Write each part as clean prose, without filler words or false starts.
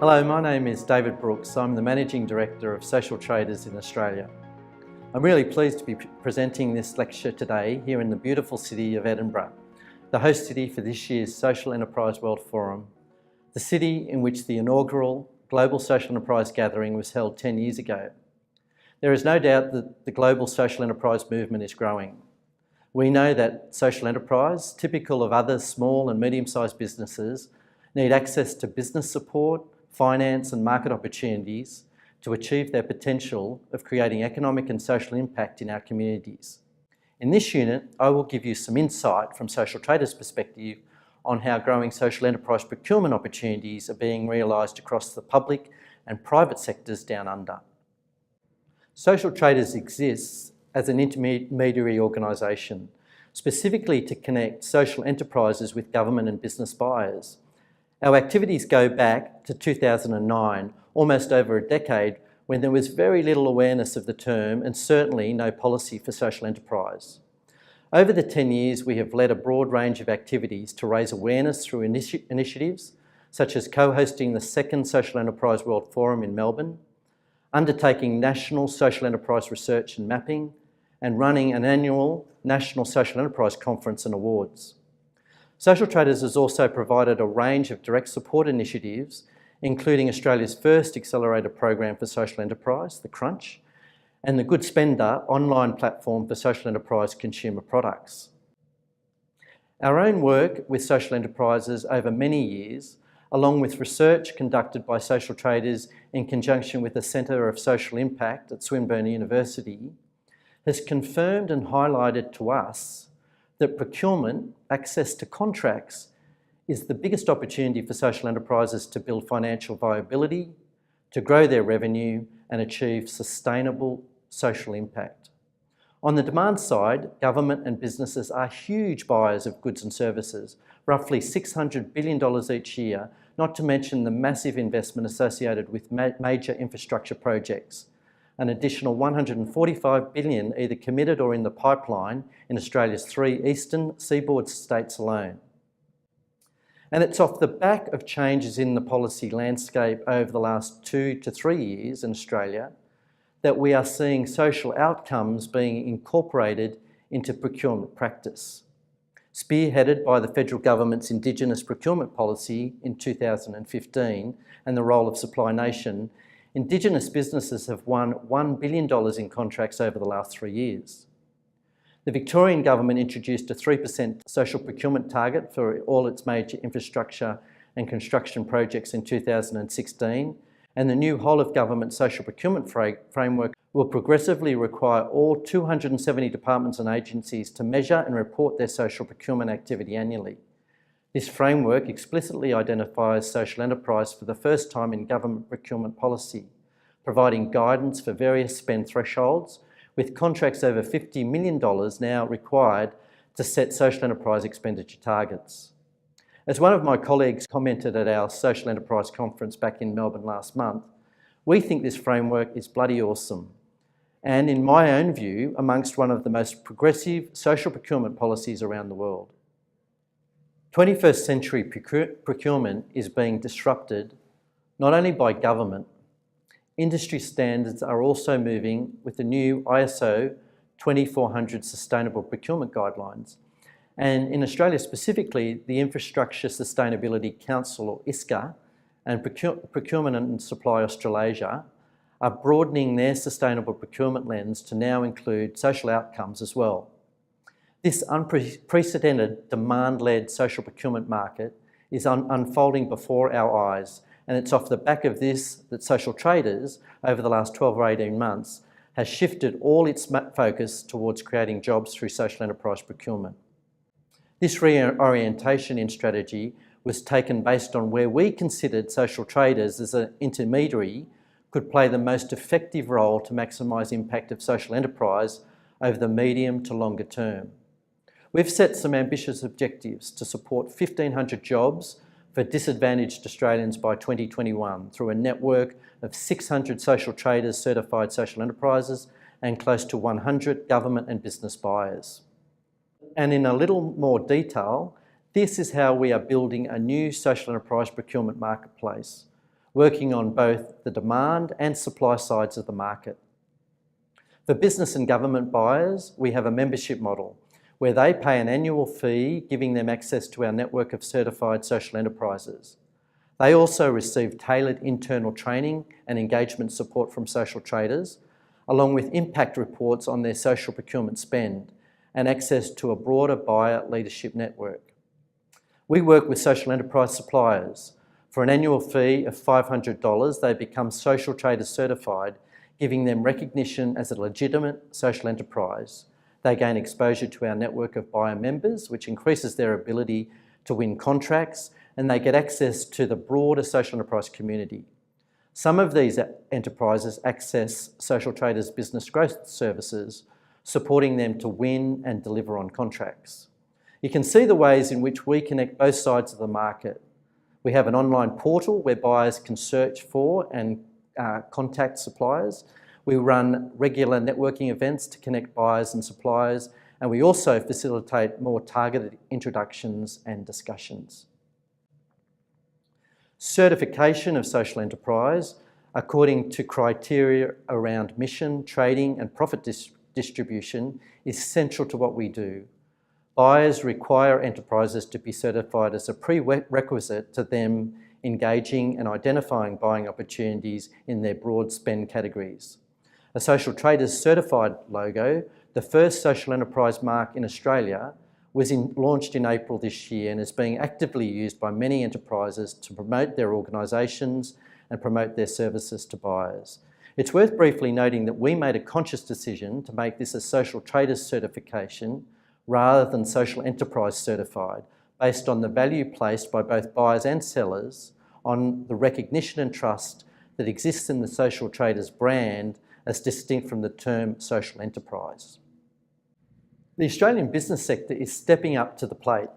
Hello, my name is David Brooks. I'm the Managing Director of Social Traders in Australia. I'm really pleased to be presenting this lecture today here in the beautiful city of Edinburgh, the host city for this year's Social Enterprise World Forum, the city in which the inaugural Global Social Enterprise Gathering was held 10 years ago. There is no doubt that the global social enterprise movement is growing. We know that social enterprise, typical of other small and medium-sized businesses, need access to business support, finance and market opportunities to achieve their potential of creating economic and social impact in our communities. In this unit, I will give you some insight from Social Traders' perspective on how growing social enterprise procurement opportunities are being realised across the public and private sectors down under. Social Traders exists as an intermediary organisation, specifically to connect social enterprises with government and business buyers. Our activities go back to 2009, almost over a decade, when there was very little awareness of the term and certainly no policy for social enterprise. Over the 10 years, we have led a broad range of activities to raise awareness through initiatives such as co-hosting the second Social Enterprise World Forum in Melbourne, undertaking national social enterprise research and mapping, and running an annual National Social Enterprise Conference and Awards. Social Traders has also provided a range of direct support initiatives, including Australia's first accelerator program for social enterprise, the Crunch, and the Good Spender online platform for social enterprise consumer products. Our own work with social enterprises over many years, along with research conducted by Social Traders in conjunction with the Centre of Social Impact at Swinburne University, has confirmed and highlighted to us that procurement, access to contracts, is the biggest opportunity for social enterprises to build financial viability, to grow their revenue and achieve sustainable social impact. On the demand side, government and businesses are huge buyers of goods and services, roughly $600 billion each year, not to mention the massive investment associated with major infrastructure projects. An additional $145 billion either committed or in the pipeline in Australia's 3 eastern seaboard states alone. And it's off the back of changes in the policy landscape over the last 2 to 3 years in Australia that we are seeing social outcomes being incorporated into procurement practice. Spearheaded by the federal government's Indigenous procurement policy in 2015 and the role of Supply Nation, Indigenous businesses have won $1 billion in contracts over the last 3 years. The Victorian government introduced a 3% social procurement target for all its major infrastructure and construction projects in 2016, and the new whole-of-government social procurement framework will progressively require all 270 departments and agencies to measure and report their social procurement activity annually. This framework explicitly identifies social enterprise for the first time in government procurement policy, providing guidance for various spend thresholds, with contracts over $50 million now required to set social enterprise expenditure targets. As one of my colleagues commented at our Social Enterprise Conference back in Melbourne last month, we think this framework is bloody awesome, and in my own view, amongst one of the most progressive social procurement policies around the world. 21st century procurement is being disrupted not only by government. Industry standards are also moving with the new ISO 2400 Sustainable Procurement Guidelines. And in Australia specifically, the Infrastructure Sustainability Council, or ISCA, and Procurement and Supply Australasia are broadening their sustainable procurement lens to now include social outcomes as well. This unprecedented demand-led social procurement market is unfolding before our eyes, and it's off the back of this that Social Traders, over the last 12 or 18 months, has shifted all its focus towards creating jobs through social enterprise procurement. This reorientation in strategy was taken based on where we considered Social Traders as an intermediary could play the most effective role to maximise impact of social enterprise over the medium to longer term. We've set some ambitious objectives to support 1,500 jobs for disadvantaged Australians by 2021 through a network of 600 Social Traders certified social enterprises and close to 100 government and business buyers. And in a little more detail, this is how we are building a new social enterprise procurement marketplace, working on both the demand and supply sides of the market. For business and government buyers, we have a membership model where they pay an annual fee, giving them access to our network of certified social enterprises. They also receive tailored internal training and engagement support from social traders, along with impact reports on their social procurement spend and access to a broader buyer leadership network. We work with social enterprise suppliers. For an annual fee of $500, they become social traders certified, giving them recognition as a legitimate social enterprise. They gain exposure to our network of buyer members, which increases their ability to win contracts, and they get access to the broader social enterprise community. Some of these enterprises access social traders' business growth services, supporting them to win and deliver on contracts. You can see the ways in which we connect both sides of the market. We have an online portal where buyers can search for and contact suppliers. We run regular networking events to connect buyers and suppliers, and we also facilitate more targeted introductions and discussions. Certification of social enterprise, according to criteria around mission, trading and profit distribution, is central to what we do. Buyers require enterprises to be certified as a prerequisite to them engaging and identifying buying opportunities in their broad spend categories. A social traders certified logo, the first social enterprise mark in Australia, was launched in April this year and is being actively used by many enterprises to promote their organisations and promote their services to buyers. It's worth briefly noting that we made a conscious decision to make this a social traders certification rather than social enterprise certified, based on the value placed by both buyers and sellers on the recognition and trust that exists in the social traders brand as distinct from the term social enterprise. The Australian business sector is stepping up to the plate,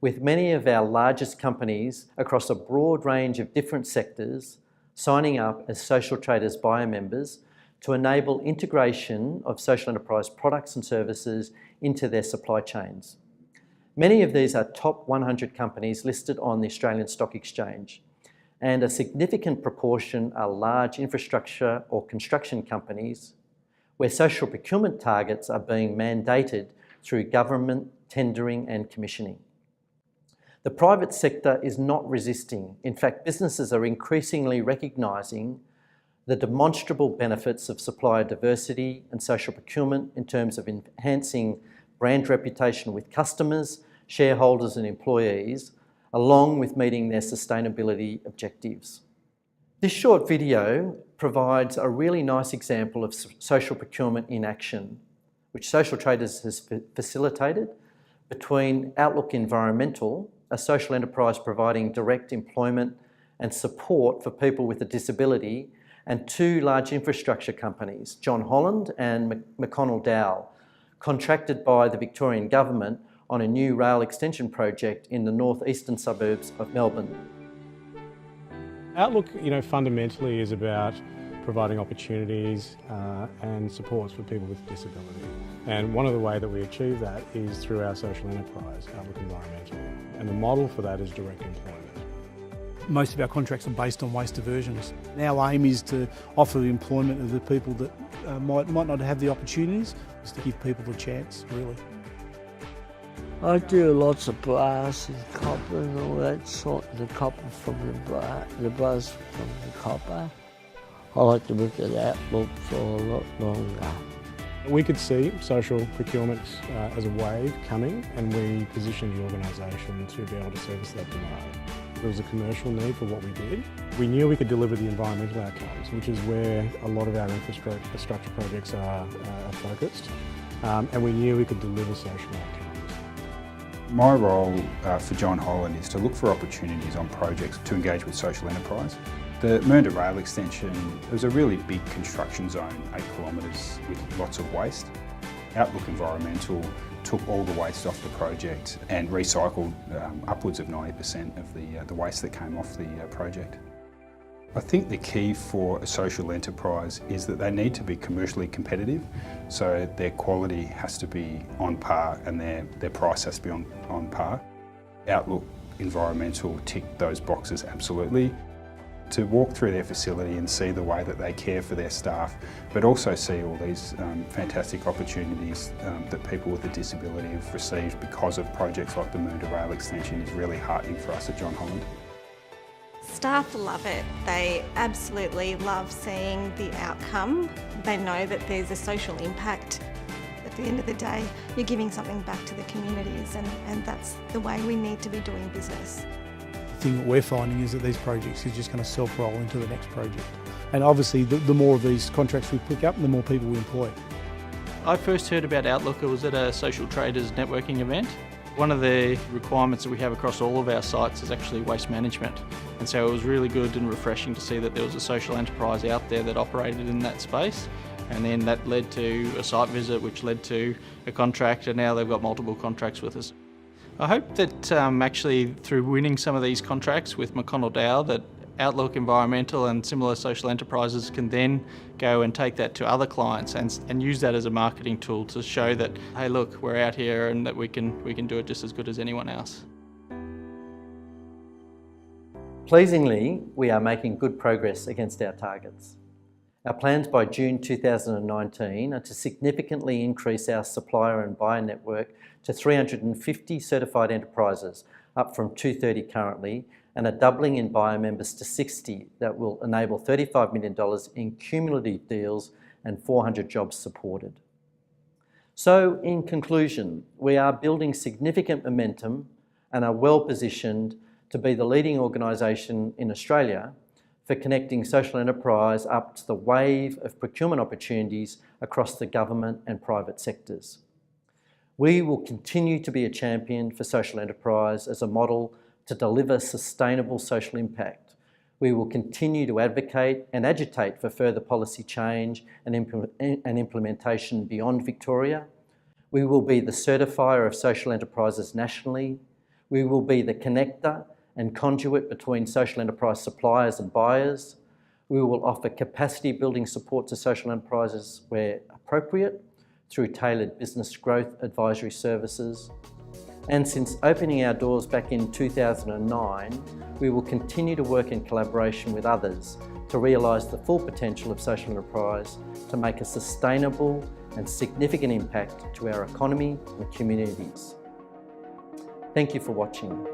with many of our largest companies across a broad range of different sectors signing up as social traders buyer members to enable integration of social enterprise products and services into their supply chains. Many of these are top 100 companies listed on the Australian Stock Exchange, and a significant proportion are large infrastructure or construction companies where social procurement targets are being mandated through government tendering and commissioning. The private sector is not resisting. In fact, businesses are increasingly recognising the demonstrable benefits of supplier diversity and social procurement in terms of enhancing brand reputation with customers, shareholders and employees, along with meeting their sustainability objectives. This short video provides a really nice example of social procurement in action, which Social Traders has facilitated between Outlook Environmental, a social enterprise providing direct employment and support for people with a disability, and two large infrastructure companies, John Holland and McConnell Dowell, contracted by the Victorian Government on a new rail extension project in the northeastern suburbs of Melbourne. Outlook, fundamentally is about providing opportunities and supports for people with disability. And one of the ways that we achieve that is through our social enterprise, Outlook Environmental. And the model for that is direct employment. Most of our contracts are based on waste diversions. Our aim is to offer the employment of the people that might not have the opportunities, is to give people the chance, really. I do lots of brass and copper and all that sort, the copper from the brass from the copper. I like to look at Outlook for a lot longer. We could see social procurement as a wave coming, and we positioned the organisation to be able to service that demand. There was a commercial need for what we did. We knew we could deliver the environmental outcomes, which is where a lot of our infrastructure projects are focused, and we knew we could deliver social outcomes. My role for John Holland is to look for opportunities on projects to engage with social enterprise. The Mernda rail extension was a really big construction zone, 8 kilometres, with lots of waste. Outlook Environmental took all the waste off the project and recycled upwards of 90% of the waste that came off the project. I think the key for a social enterprise is that they need to be commercially competitive, so their quality has to be on par and their price has to be on par. Outlook Environmental ticked those boxes absolutely. to walk through their facility and see the way that they care for their staff, but also see all these fantastic opportunities that people with a disability have received because of projects like the Moon to Rail extension is really heartening for us at John Holland. Staff love it. They absolutely love seeing the outcome. They know that there's a social impact. At the end of the day, you're giving something back to the communities, and that's the way we need to be doing business. The thing that we're finding is that these projects are just going to self-roll into the next project. And obviously the more of these contracts we pick up, the more people we employ. I first heard about Outlook, it was at a social traders networking event. One of the requirements that we have across all of our sites is actually waste management. And so it was really good and refreshing to see that there was a social enterprise out there that operated in that space. And then that led to a site visit, which led to a contract, and now they've got multiple contracts with us. I hope that actually through winning some of these contracts with McConnell Dow, that Outlook Environmental and similar social enterprises can then go and take that to other clients and use that as a marketing tool to show that, hey look, we're out here and that we can do it just as good as anyone else. Pleasingly, we are making good progress against our targets. Our plans by June 2019 are to significantly increase our supplier and buyer network to 350 certified enterprises, up from 230 currently, and a doubling in buyer members to 60 that will enable $35 million in cumulative deals and 400 jobs supported. So, in conclusion, we are building significant momentum and are well positioned to be the leading organisation in Australia for connecting social enterprise up to the wave of procurement opportunities across the government and private sectors. We will continue to be a champion for social enterprise as a model to deliver sustainable social impact. We will continue to advocate and agitate for further policy change and implementation beyond Victoria. We will be the certifier of social enterprises nationally. We will be the connector and conduit between social enterprise suppliers and buyers. We will offer capacity building support to social enterprises where appropriate through tailored business growth advisory services. And since opening our doors back in 2009, we will continue to work in collaboration with others to realise the full potential of social enterprise to make a sustainable and significant impact to our economy and communities. Thank you for watching.